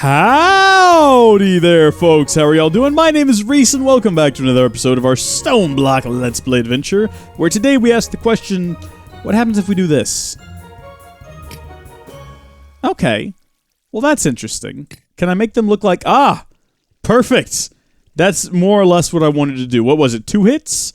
Howdy there, folks. How are y'all doing? My name is Rees, and welcome back to another episode of our StoneBlock Let's Play adventure, where today we ask the question, what happens if we do this? Okay. Well, that's interesting. Can I make them look like... Ah! Perfect! That's more or less what I wanted to do. What was it, 2 hits?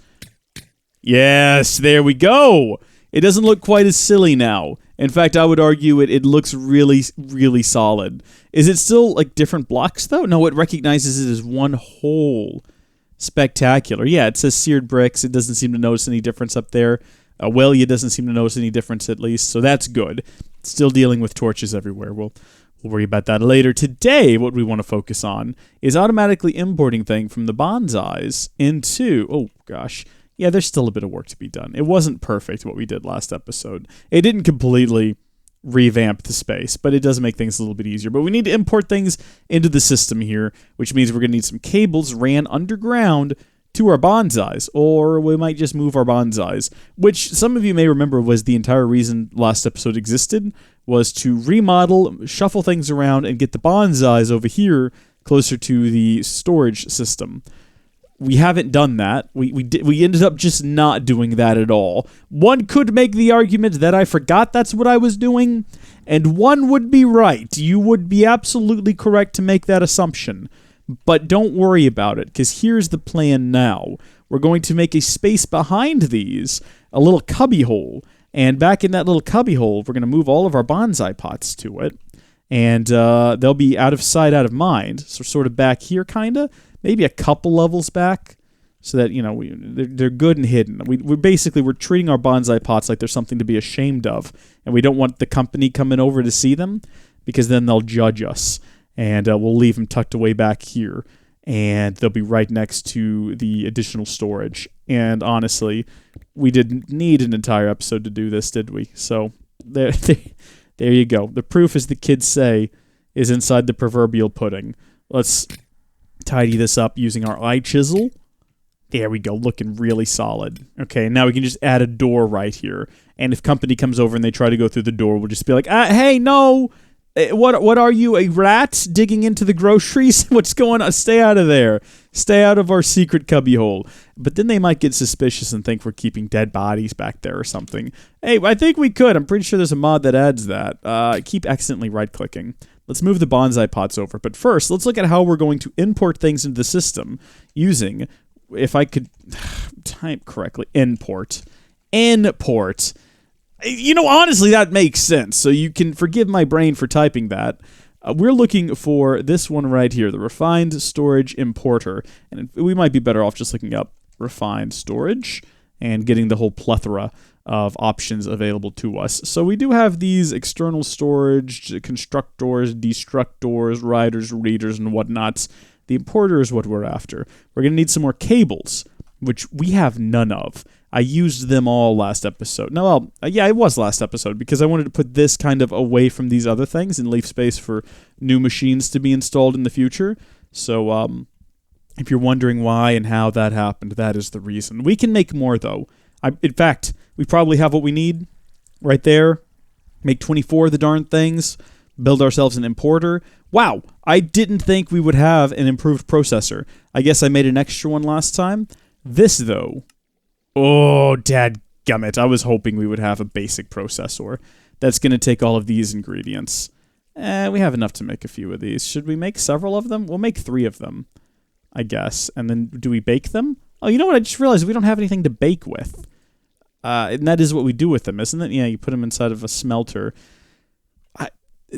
Yes, there we go! It doesn't look quite as silly now. In fact, I would argue it looks really, really solid. Is it still, like, different blocks, though? No, it recognizes it as one whole. Spectacular. Yeah, it says seared bricks. It doesn't seem to notice any difference up there. Wellia doesn't seem to notice any difference, at least, so that's good. Still dealing with torches everywhere. We'll worry about that later. Today, what we want to focus on is automatically importing things from the bonsais into... Oh, gosh. Yeah, there's still a bit of work to be done. It wasn't perfect, what we did last episode. It didn't completely revamp the space, but it does make things a little bit easier. But we need to import things into the system here, which means we're going to need some cables ran underground to our bonsais, or we might just move our bonsais, which some of you may remember was the entire reason last episode existed, was to remodel, shuffle things around, and get the bonsais over here closer to the storage system. We haven't done that. We ended up just not doing that at all. One could make the argument that I forgot that's what I was doing, and one would be right. You would be absolutely correct to make that assumption. But don't worry about it, because here's the plan now. We're going to make a space behind these, a little cubby hole, and back in that little cubby hole, we're going to move all of our bonsai pots to it, and they'll be out of sight, out of mind, so sort of back here, kind of. Maybe a couple levels back, so that, you know, they're good and hidden. We're treating our bonsai pots like they're something to be ashamed of, and we don't want the company coming over to see them, because then they'll judge us, and we'll leave them tucked away back here, and they'll be right next to the additional storage. And honestly, we didn't need an entire episode to do this, did we? So there you go. The proof, as the kids say, is inside the proverbial pudding. Let's tidy this up using our eye chisel. There we go, looking really solid. Okay, now we can just add a door right here. And if company comes over and they try to go through the door, we'll just be like, hey, no! What are you, a rat digging into the groceries? What's going on? Stay out of there. Stay out of our secret cubby hole. But then they might get suspicious and think we're keeping dead bodies back there or something. Hey, I think we could. I'm pretty sure there's a mod that adds that. I keep accidentally right-clicking. Let's move the bonsai pots over. But first, let's look at how we're going to import things into the system using, if I could type correctly, import. Import. You know, honestly, that makes sense. So you can forgive my brain for typing that. We're looking for this one right here, the Refined Storage Importer. And we might be better off just looking up Refined Storage and getting the whole plethora of options available to us. So we do have these external storage, constructors, destructors, writers, readers, and whatnots. The importer is what we're after. We're going to need some more cables, which we have none of. I used them all last episode. No, well, yeah, it was last episode, because I wanted to put this kind of away from these other things and leave space for new machines to be installed in the future. So, if you're wondering why and how that happened, that is the reason. We can make more, though. In fact, we probably have what we need right there. Make 24 of the darn things. Build ourselves an importer. Wow, I didn't think we would have an improved processor. I guess I made an extra one last time. This, though... Oh, dadgummit. I was hoping we would have a basic processor that's going to take all of these ingredients. We have enough to make a few of these. Should we make several of them? We'll make 3 of them, I guess. And then do we bake them? Oh, you know what? I just realized we don't have anything to bake with. And that is what we do with them, isn't it? Yeah, you put them inside of a smelter.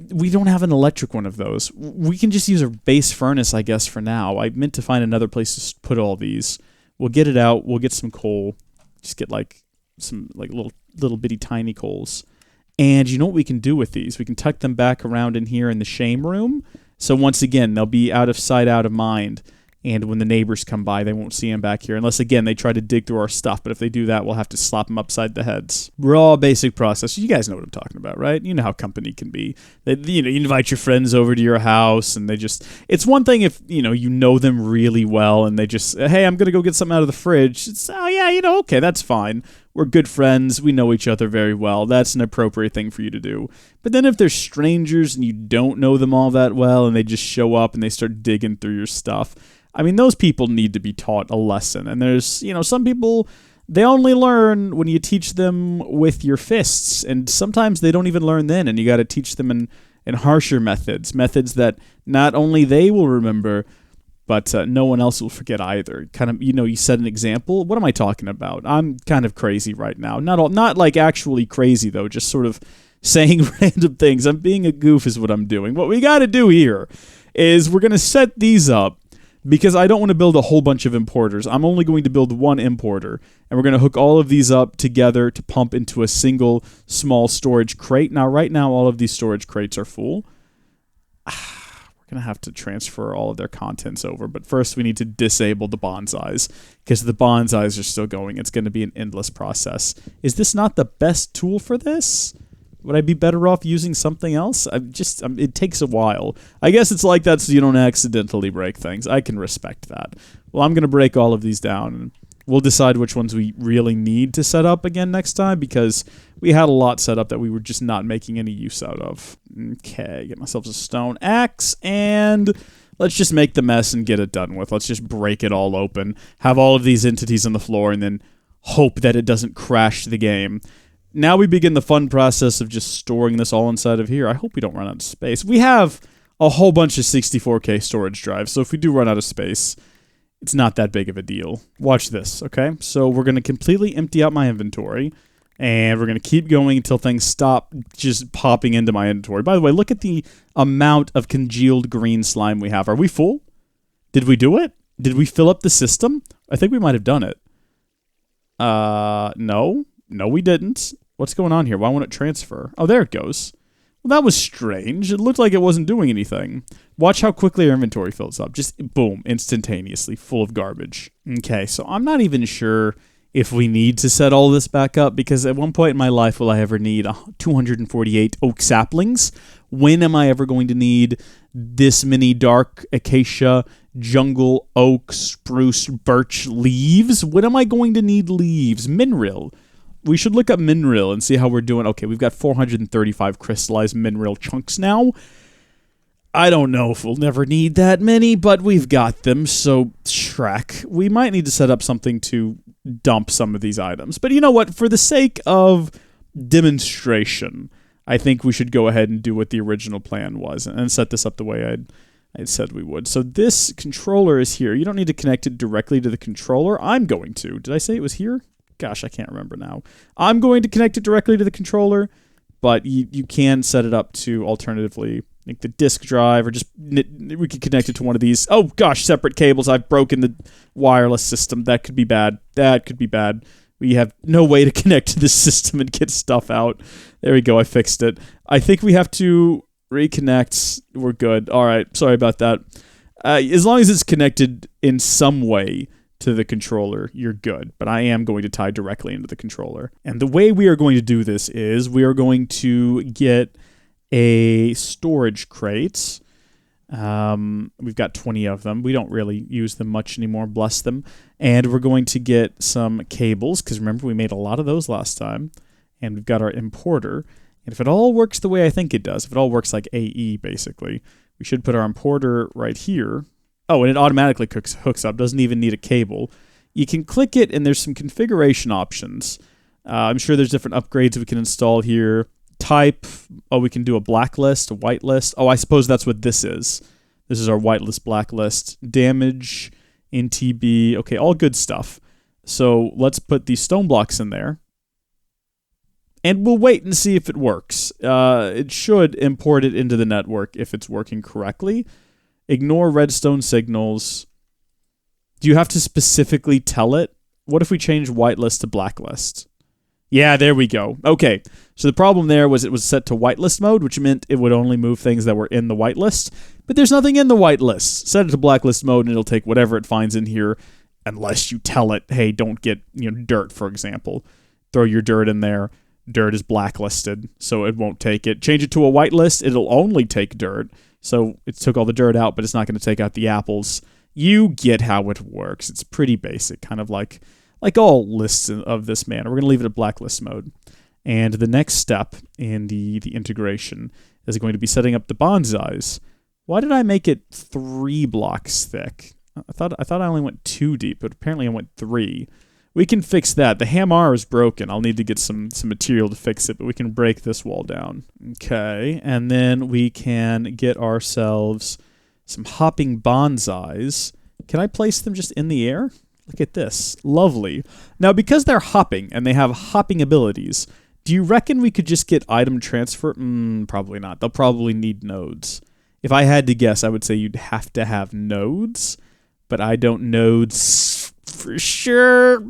We don't have an electric one of those. We can just use a base furnace, I guess, for now. I meant to find another place to put all these. We'll get it out. We'll get some coal. Just get like some like little bitty tiny coals. And you know what we can do with these? We can tuck them back around in here in the shame room. So once again, they'll be out of sight, out of mind. And when the neighbors come by, they won't see them back here. Unless, again, they try to dig through our stuff. But if they do that, we'll have to slap them upside the heads. Raw basic process. You guys know what I'm talking about, right? You know how company can be. You invite your friends over to your house, and they just... It's one thing if, you know them really well, and they just, hey, I'm going to go get something out of the fridge. It's, oh, yeah, okay, that's fine. we're good friends, we know each other very well. That's an appropriate thing for you to do. But then if they're strangers and you don't know them all that well and they just show up and they start digging through your stuff, I mean, those people need to be taught a lesson. And there's, some people, they only learn when you teach them with your fists. And sometimes they don't even learn then, and you got to teach them in harsher methods that not only they will remember, but no one else will forget either. Kind of, you set an example. What am I talking about? I'm kind of crazy right now. Not like actually crazy, though, just sort of saying random things. I'm being a goof is what I'm doing. What we got to do here is we're going to set these up because I don't want to build a whole bunch of importers. I'm only going to build one importer, and we're going to hook all of these up together to pump into a single small storage crate. Now, right now, all of these storage crates are full. Going to have to transfer all of their contents over, but first we need to disable the bonsais because the bonsais are still going. It's going to be an endless process. Is this not the best tool for this? Would I be better off using something else? It takes a while. I guess it's like that so you don't accidentally break things. I can respect that. Well, I'm going to break all of these down, and we'll decide which ones we really need to set up again next time because we had a lot set up that we were just not making any use out of. Okay, get myself a stone axe, and let's just make the mess and get it done with. Let's just break it all open, have all of these entities on the floor, and then hope that it doesn't crash the game. Now we begin the fun process of just storing this all inside of here. I hope we don't run out of space. We have a whole bunch of 64K storage drives, so if we do run out of space, it's not that big of a deal. Watch this, okay? So we're going to completely empty out my inventory, and we're going to keep going until things stop just popping into my inventory. By the way, look at the amount of congealed green slime we have. Are we full? Did we do it? Did we fill up the system? I think we might have done it. No. No, we didn't. What's going on here? Why won't it transfer? Oh, there it goes. Well, that was strange. It looked like it wasn't doing anything. Watch how quickly our inventory fills up. Just boom, instantaneously, full of garbage. Okay, so I'm not even sure if we need to set all this back up, because at one point in my life will I ever need 248 oak saplings? When am I ever going to need this many dark acacia, jungle, oak, spruce, birch leaves? When am I going to need leaves? Mineral. We should look up mineral and see how we're doing. Okay, we've got 435 crystallized mineral chunks now. I don't know if we'll never need that many, but we've got them, so Shrek. We might need to set up something to dump some of these items. But you know what? For the sake of demonstration, I think we should go ahead and do what the original plan was and set this up the way I'd said we would. So this controller is here. You don't need to connect it directly to the controller. I'm going to. Did I say it was here? Gosh, I can't remember now. I'm going to connect it directly to the controller, but you can set it up to alternatively like the disk drive, or just we could connect it to one of these. Oh gosh, separate cables. I've broken the wireless system. That could be bad. That could be bad. We have no way to connect to this system and get stuff out. There we go. I fixed it. I think we have to reconnect. We're good. All right. Sorry about that. As long as it's connected in some way to the controller, you're good. But I am going to tie directly into the controller. And the way we are going to do this is we are going to get a storage crate. We've got 20 of them. We don't really use them much anymore, bless them. And we're going to get some cables, because remember we made a lot of those last time. And we've got our importer. And if it all works the way I think it does, if it all works like AE basically, we should put our importer right here. Oh, and it automatically hooks up, doesn't even need a cable. You can click it, and there's some configuration options. I'm sure there's different upgrades we can install here. Type, we can do a blacklist, a whitelist. Oh, I suppose that's what this is. This is our whitelist, blacklist. Damage, NTB, okay, all good stuff. So let's put these stone blocks in there. And we'll wait and see if it works. It should import it into the network if it's working correctly. Ignore redstone signals. Do you have to specifically tell it? What if we change whitelist to blacklist? Yeah, there we go. Okay, so the problem there was it was set to whitelist mode, which meant it would only move things that were in the whitelist. But there's nothing in the whitelist. Set it to blacklist mode, and it'll take whatever it finds in here, unless you tell it, hey, don't get dirt, for example. Throw your dirt in there. Dirt is blacklisted, so it won't take it. Change it to a whitelist, it'll only take dirt. So it took all the dirt out, but it's not going to take out the apples. You get how it works. It's pretty basic, kind of like like all lists of this manner. We're going to leave it at blacklist mode. And the next step in the integration is going to be setting up the bonsais. Why did I make it 3 blocks thick? I thought I only went 2 deep, but apparently I went 3. We can fix that. The hammer is broken. I'll need to get some material to fix it, but we can break this wall down. Okay, and then we can get ourselves some hopping bonsais. Can I place them just in the air? Look at this. Lovely. Now, because they're hopping and they have hopping abilities, do you reckon we could just get item transfer? Probably not. They'll probably need nodes. If I had to guess, I would say you'd have to have nodes, but I don't nodes for sure.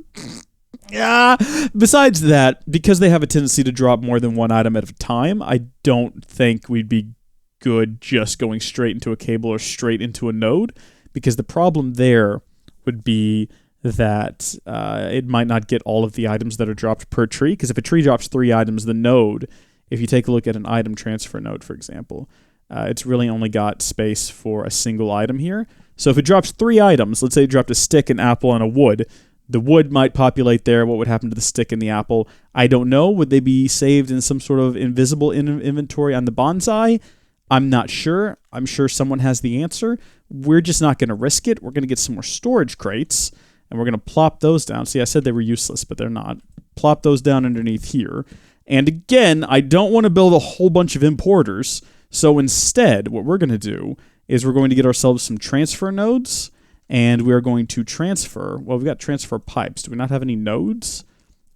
Yeah. Besides that, because they have a tendency to drop more than one item at a time, I don't think we'd be good just going straight into a cable or straight into a node, because the problem there would be that it might not get all of the items that are dropped per tree, because if a tree drops 3 items, the node, if you take a look at an item transfer node, for example, it's really only got space for a single item here. So if it drops 3 items, let's say it dropped a stick, an apple, and a wood, the wood might populate there. What would happen to the stick and the apple? I don't know. Would they be saved in some sort of invisible inventory on the bonsai? I'm not sure. I'm sure someone has the answer. We're just not going to risk it. We're going to get some more storage crates, and we're going to plop those down. See, I said they were useless, but they're not. Plop those down underneath here. And again, I don't want to build a whole bunch of importers. So instead, what we're going to do is we're going to get ourselves some transfer nodes, and we're going to transfer. Well, we've got transfer pipes. Do we not have any nodes?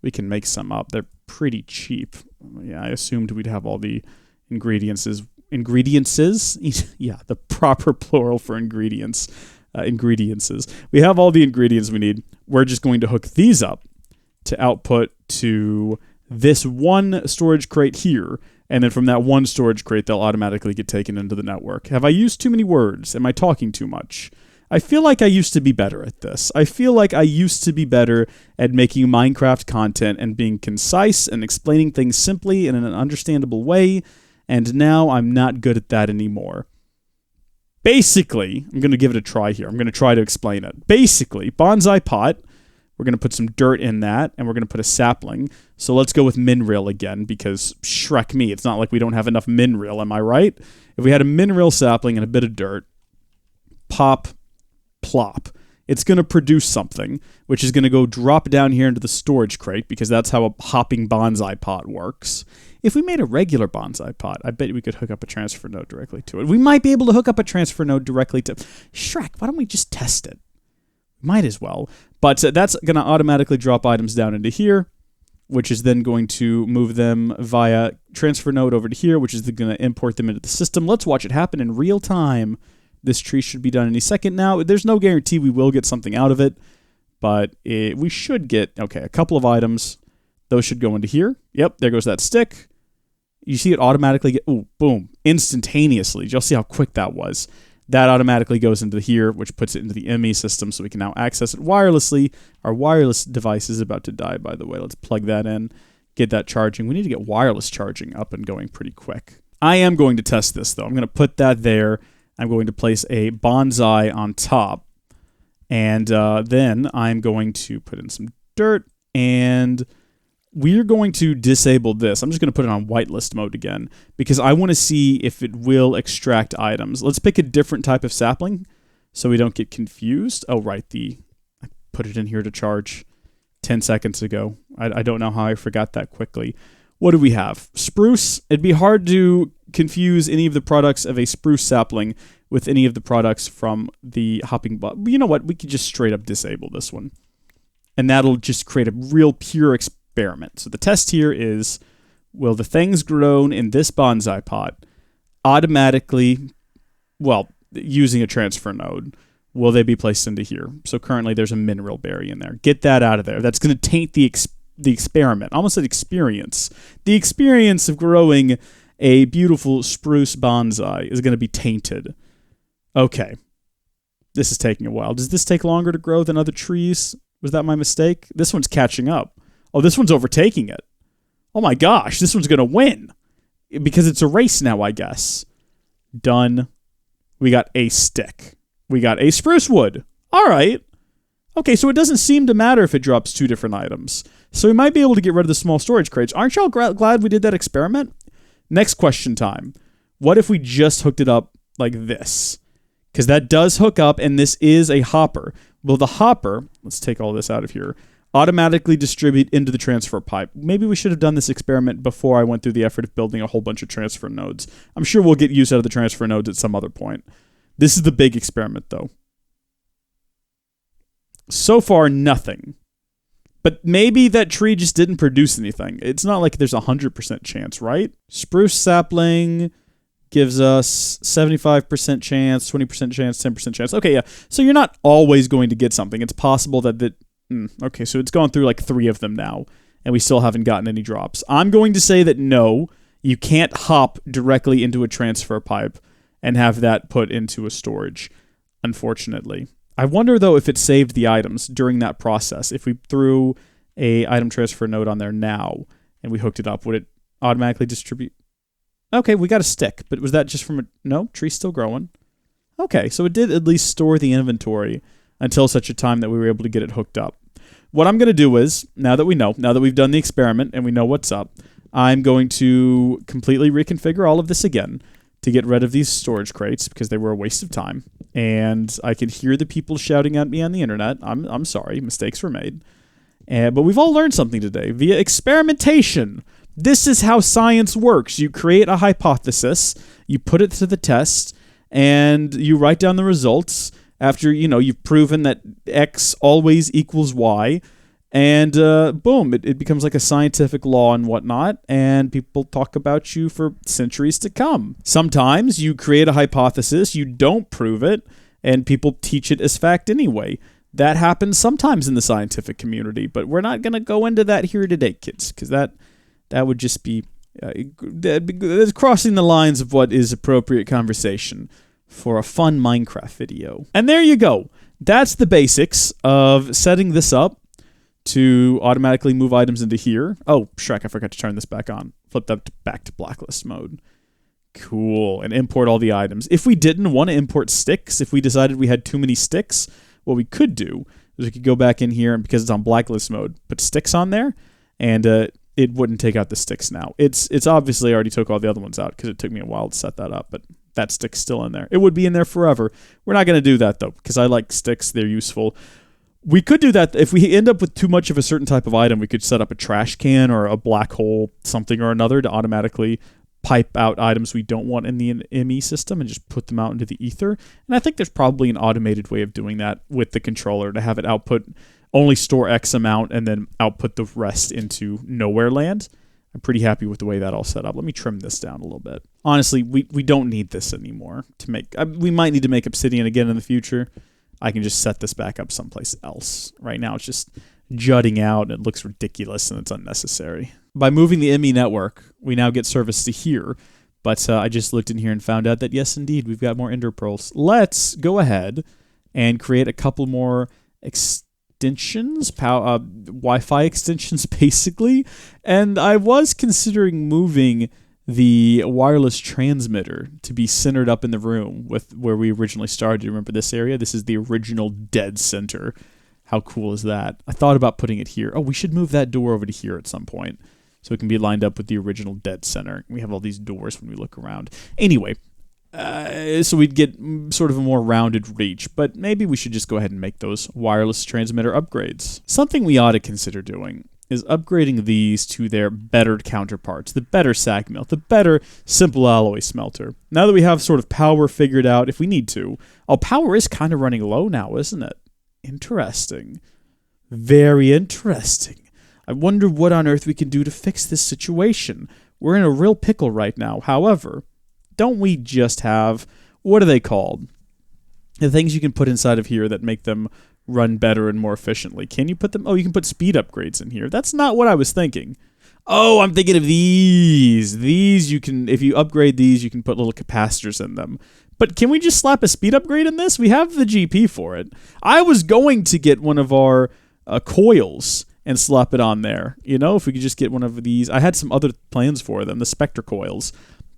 We can make some up. They're pretty cheap. Yeah, I assumed we'd have all the ingredients. Yeah, the proper plural for ingredients. Ingrediences. We have all the ingredients we need. We're just going to hook these up to output to this one storage crate here, and then from that one storage crate, they'll automatically get taken into the network. Have I used too many words? Am I talking too much? I feel like I used to be better at this. I feel like I used to be better at making Minecraft content and being concise and explaining things simply and in an understandable way, and now I'm not good at that anymore. Basically, I'm going to give it a try here. I'm going to try to explain it. Basically, bonsai pot, we're going to put some dirt in that, and we're going to put a sapling. So let's go with mineral again, because Shrek me, it's not like we don't have enough mineral, am I right? If we had a mineral sapling and a bit of dirt, pop, plop, it's going to produce something, which is going to go drop down here into the storage crate, because that's how a hopping bonsai pot works. If we made a regular bonsai pot, I bet we could hook up a transfer node directly to it. We might be able to hook up a transfer node directly to... Shrek, why don't we just test it? Might as well. But that's going to automatically drop items down into here, which is then going to move them via transfer node over to here, which is going to import them into the system. Let's watch it happen in real time. This tree should be done any second now. There's no guarantee we will get something out of it, but we should get, okay, a couple of items. Those should go into here. Yep, there goes that stick. You see it automatically get, ooh, boom, instantaneously. You'll see how quick that was. That automatically goes into here, which puts it into the ME system, so we can now access it wirelessly. Our wireless device is about to die, by the way. Let's plug that in, get that charging. We need to get wireless charging up and going pretty quick. I am going to test this, though. I'm going to put that there. I'm going to place a bonsai on top, and then I'm going to put in some dirt, and we're going to disable this. I'm just going to put it on whitelist mode again, because I want to see if it will extract items. Let's pick a different type of sapling so we don't get confused. Oh, right, I put it in here to charge 10 seconds ago. I don't know how I forgot that quickly. What do we have? Spruce. It'd be hard to confuse any of the products of a spruce sapling with any of the products from the hopping bot. You know what? We could just straight up disable this one, and that'll just create a real pure experiment. So the test here is, will the things grown in this bonsai pot automatically, well, using a transfer node, will they be placed into here? So currently there's a mineral berry in there. Get that out of there. That's going to taint the experiment. I almost said experience. The experience of growing a beautiful spruce bonsai is going to be tainted. Okay. This is taking a while. Does this take longer to grow than other trees? Was that my mistake? This one's catching up. Oh, this one's overtaking it. Oh my gosh, this one's going to win. Because it's a race now, I guess. Done. We got a stick. We got a spruce wood. All right. Okay, so it doesn't seem to matter if it drops 2 different items. So we might be able to get rid of the small storage crates. Aren't y'all glad we did that experiment? Next question time. What if we just hooked it up like this? Because that does hook up, and this is a hopper. Will the hopper, let's take all this out of here, automatically distribute into the transfer pipe? Maybe we should have done this experiment before I went through the effort of building a whole bunch of transfer nodes. I'm sure we'll get use out of the transfer nodes at some other point. This is the big experiment, though. So far, nothing. But maybe that tree just didn't produce anything. It's not like there's a 100% chance, right? Spruce sapling gives us 75% chance, 20% chance, 10% chance. Okay, yeah. So you're not always going to get something. It's possible that okay, so it's gone through like 3 of them now, and we still haven't gotten any drops. I'm going to say that no, you can't hop directly into a transfer pipe and have that put into a storage, unfortunately. I wonder, though, if it saved the items during that process. If we threw a item transfer node on there now and we hooked it up, would it automatically distribute? Okay, we got a stick, but was that just from a... No, tree's still growing. Okay, so it did at least store the inventory until such a time that we were able to get it hooked up. What I'm going to do is, now that we've done the experiment and we know what's up, I'm going to completely reconfigure all of this again to get rid of these storage crates because they were a waste of time. And I could hear the people shouting at me on the internet. I'm sorry, mistakes were made. But we've all learned something today via experimentation. This is how science works. You create a hypothesis, you put it to the test, and you write down the results after, you've proven that X always equals Y. And boom, it becomes like a scientific law and whatnot, and people talk about you for centuries to come. Sometimes you create a hypothesis, you don't prove it, and people teach it as fact anyway. That happens sometimes in the scientific community, but we're not going to go into that here today, kids, because that would just be crossing the lines of what is appropriate conversation for a fun Minecraft video. And there you go. That's the basics of setting this up to automatically move items into here. Oh, Shrek, I forgot to turn this back on. Flip that back to blacklist mode. Cool. And import all the items. If we didn't want to import sticks, if we decided we had too many sticks, what we could do is we could go back in here, and because it's on blacklist mode, put sticks on there, and it wouldn't take out the sticks now. It's obviously already took all the other ones out because it took me a while to set that up, but that stick's still in there. It would be in there forever. We're not going to do that, though, because I like sticks. They're useful. We could do that. If we end up with too much of a certain type of item, we could set up a trash can or a black hole, something or another, to automatically pipe out items we don't want in the ME system and just put them out into the ether. And I think there's probably an automated way of doing that with the controller to have it output, only store X amount, and then output the rest into nowhere land. I'm pretty happy with the way that all set up. Let me trim this down a little bit. Honestly, we don't need this anymore to make... we might need to make obsidian again in the future. I can just set this back up someplace else. Right now, it's just jutting out, and it looks ridiculous, and it's unnecessary. By moving the ME network, we now get service to here, but I just looked in here and found out that, yes, indeed, we've got more ender pearls. Let's go ahead and create a couple more extensions, Wi-Fi extensions, basically, and I was considering moving the wireless transmitter to be centered up in the room with where we originally started. Remember this area? This is the original dead center. How cool is that? I thought about putting it here. Oh, we should move that door over to here at some point so it can be lined up with the original dead center. We have all these doors when we look around. Anyway, so we'd get sort of a more rounded reach, but maybe we should just go ahead and make those wireless transmitter upgrades. Something we ought to consider doing is upgrading these to their better counterparts, the better sag mill, the better simple alloy smelter. Now that we have sort of power figured out, if we need to. Oh, power is kind of running low now, isn't it? Interesting. Very interesting. I wonder what on earth we can do to fix this situation. We're in a real pickle right now. However, don't we just have, what are they called? The things you can put inside of here that make them run better and more efficiently. Can you put them? Oh, you can put speed upgrades in here. That's not what I was thinking. Oh, I'm thinking of these. These you can, if you upgrade these, you can put little capacitors in them. But can we just slap a speed upgrade in this? We have the GP for it. I was going to get one of our coils and slap it on there. You know, if we could just get one of these. I had some other plans for them, the Spectre coils.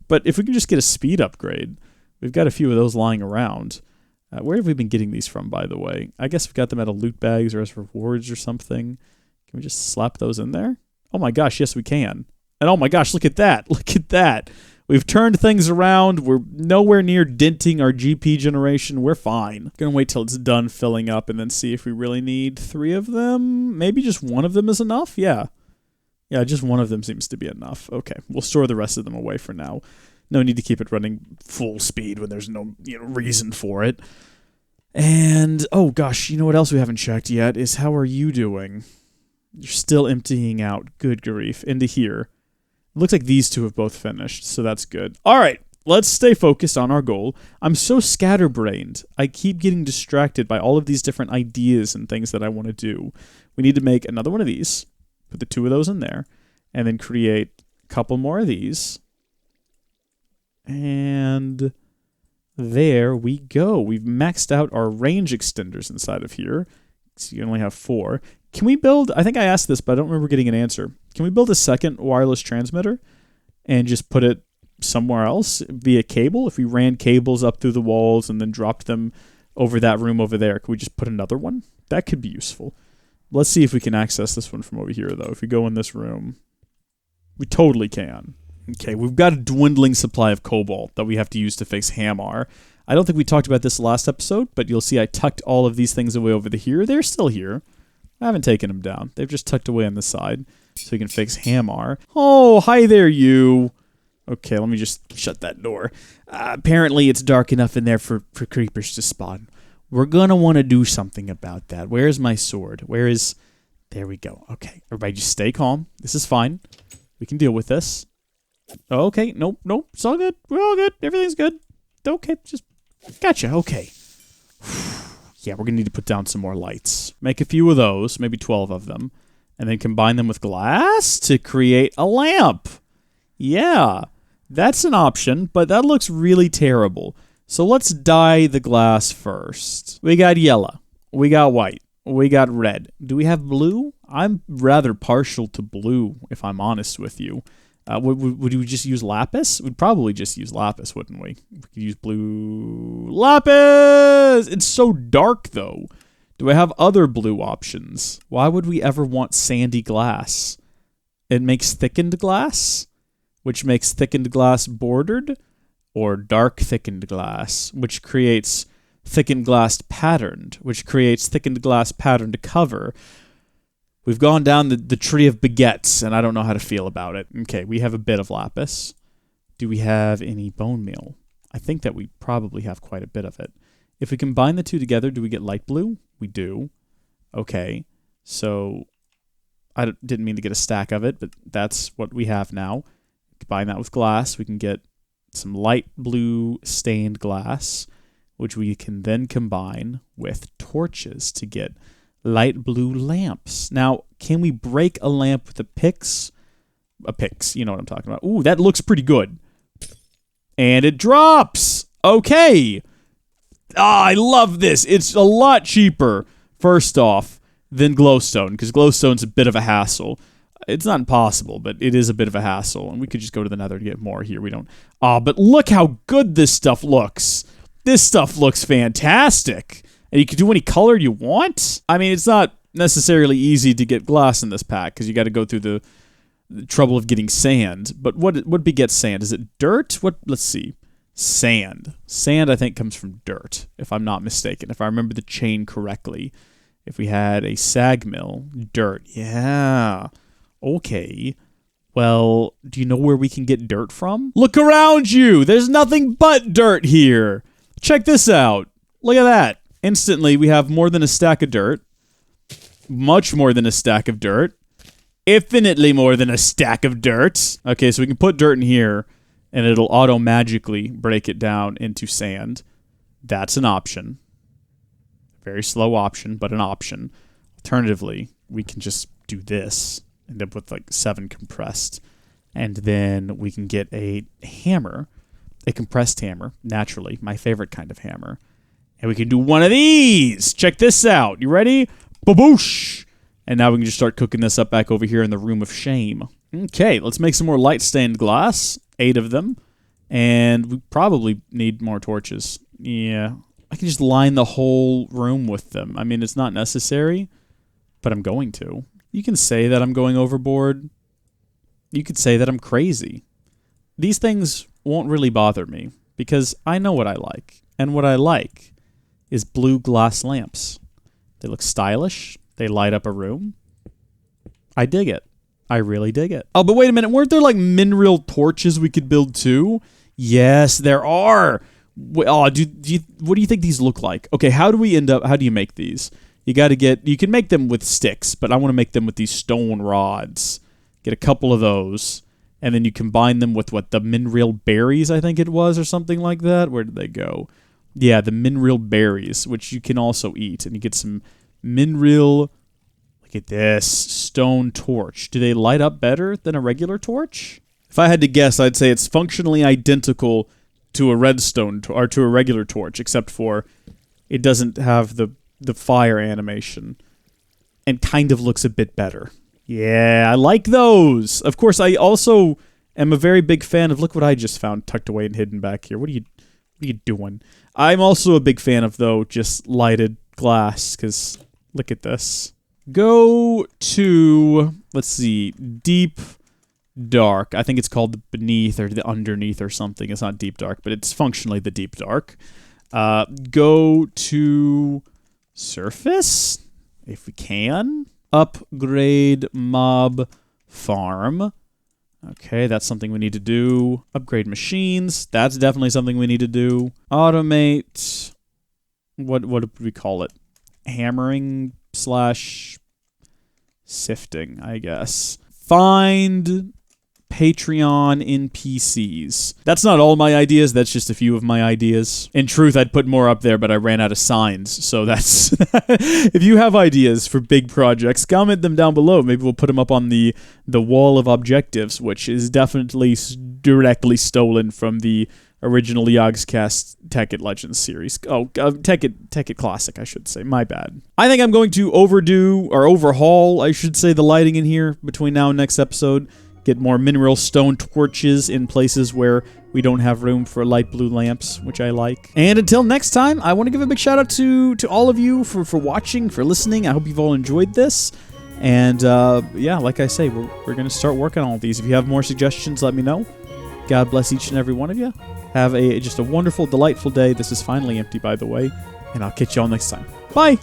But if we can just get a speed upgrade, we've got a few of those lying around. Where have we been getting these from, by the way? I guess we got them out of loot bags or as rewards or something. Can we just slap those in there? Oh my gosh, yes we can. And oh my gosh, look at that. Look at that. We've turned things around. We're nowhere near denting our GP generation. We're fine. Gonna wait till it's done filling up and then see if we really need 3 of them. Maybe just 1 of them is enough? Yeah. Yeah, just 1 of them seems to be enough. Okay, we'll store the rest of them away for now. No need to keep it running full speed when there's no reason for it. And, oh gosh, you know what else we haven't checked yet is how are you doing? You're still emptying out. Good grief. Into here. It looks like these 2 have both finished, so that's good. All right, let's stay focused on our goal. I'm so scatterbrained. I keep getting distracted by all of these different ideas and things that I want to do. We need to make another one of these, put the 2 of those in there, and then create a couple more of these. And there we go. We've maxed out our range extenders inside of here. So you only have 4. Can we build, I think I asked this, but I don't remember getting an answer. Can we build a second wireless transmitter and just put it somewhere else via cable? If we ran cables up through the walls and then dropped them over that room over there, could we just put another one? That could be useful. Let's see if we can access this one from over here, though. If we go in this room, we totally can. Okay, we've got a dwindling supply of cobalt that we have to use to fix Hamar. I don't think we talked about this last episode, but you'll see I tucked all of these things away over here. They're still here. I haven't taken them down. They've just tucked away on the side so we can fix Hamar. Oh, hi there, you. Okay, let me just shut that door. Apparently, it's dark enough in there for creepers to spawn. We're going to want to do something about that. Where's my sword? Where is... There we go. Okay, everybody just stay calm. This is fine. We can deal with this. Okay, nope. It's all good. We're all good. Everything's good. Okay, just... Gotcha, okay. Yeah, we're going to need to put down some more lights. Make a few of those, maybe 12 of them, and then combine them with glass to create a lamp. Yeah, that's an option, but that looks really terrible. So let's dye the glass first. We got yellow. We got white. We got red. Do we have blue? I'm rather partial to blue, if I'm honest with you. Would we just use lapis? We'd probably just use lapis, wouldn't we? We could use blue lapis! It's so dark, though. Do I have other blue options? Why would we ever want sandy glass? It makes thickened glass, which makes thickened glass bordered, or dark thickened glass, which creates thickened glass patterned, which creates thickened glass patterned cover. We've gone down the tree of baguettes, and I don't know how to feel about it. Okay, we have a bit of lapis. Do we have any bone meal? I think that we probably have quite a bit of it. If we combine the 2 together, do we get light blue? We do. Okay, so I didn't mean to get a stack of it, but that's what we have now. Combine that with glass, we can get some light blue stained glass, which we can then combine with torches to get light blue lamps. Now, can we break a lamp with a picks? A picks, you know what I'm talking about. Ooh, that looks pretty good. And it drops! Okay! I love this. It's a lot cheaper, first off, than glowstone, because glowstone's a bit of a hassle. It's not impossible, but it is a bit of a hassle, and we could just go to the nether to get more here. We don't... but look how good this stuff looks. This stuff looks fantastic. And you can do any color you want. I mean, it's not necessarily easy to get glass in this pack because you got to go through the trouble of getting sand. But what begets sand? Is it dirt? Let's see. Sand. Sand, I think, comes from dirt, if I'm not mistaken. If I remember the chain correctly. If we had a sag mill, dirt. Yeah. Okay. Well, do you know where we can get dirt from? Look around you. There's nothing but dirt here. Check this out. Look at that. Instantly, we have more than a stack of dirt. Much more than a stack of dirt. Infinitely more than a stack of dirt. Okay, so we can put dirt in here, and it'll auto-magically break it down into sand. That's an option. Very slow option, but an option. Alternatively, we can just do this. End up with like 7 compressed. And then we can get a hammer. A compressed hammer, naturally. My favorite kind of hammer. And we can do one of these. Check this out. You ready? Baboosh! And now we can just start cooking this up back over here in the room of shame. Okay, let's make some more light stained glass. 8 of them. And we probably need more torches. Yeah. I can just line the whole room with them. I mean, it's not necessary, but I'm going to. You can say that I'm going overboard. You could say that I'm crazy. These things won't really bother me because I know what I like. And what I like is blue glass lamps. They look stylish. They light up a room. I dig it. I really dig it. Oh, but wait a minute. Weren't there like mineral torches we could build too? Yes, there are. Oh, what do you think these look like? Okay, how do you make these? You can make them with sticks, but I want to make them with these stone rods. Get a couple of those, and then you combine them with the mineral berries, I think it was, or something like that. Where did they go? Yeah, the mineral berries, which you can also eat, and you get some mineral. Look at this stone torch. Do they light up better than a regular torch? If I had to guess, I'd say it's functionally identical to a redstone or to a regular torch, except for it doesn't have the fire animation and kind of looks a bit better. Yeah, I like those. Of course, I also am a very big fan of, look what I just found tucked away and hidden back here. What are you doing? I'm also a big fan of, though, just lighted glass, because look at this. Go to, let's see, deep dark. I think it's called the beneath or the underneath or something. It's not deep dark, but it's functionally the deep dark. Go to surface, if we can. Upgrade mob farm. Okay, that's something we need to do. Upgrade machines. That's definitely something we need to do. Automate. What do we call it? Hammering / sifting, I guess. Find Patreon NPCs. That's not all my ideas, that's just a few of my ideas. In truth, I'd put more up there, but I ran out of signs, so that's... If you have ideas for big projects, comment them down below. Maybe we'll put them up on the wall of objectives, which is definitely directly stolen from the original Yogscast Tech It Legends series. Oh, Tech It Classic, I should say. My bad. I think I'm going to overhaul, I should say, the lighting in here between now and next episode. Get more mineral stone torches in places where we don't have room for light blue lamps, which I like. And until next time, I want to give a big shout out to all of you for watching, for listening. I hope you've all enjoyed this. And yeah, like I say, we're going to start working on all these. If you have more suggestions, let me know. God bless each and every one of you. Have just a wonderful, delightful day. This is finally empty, by the way. And I'll catch you all next time. Bye!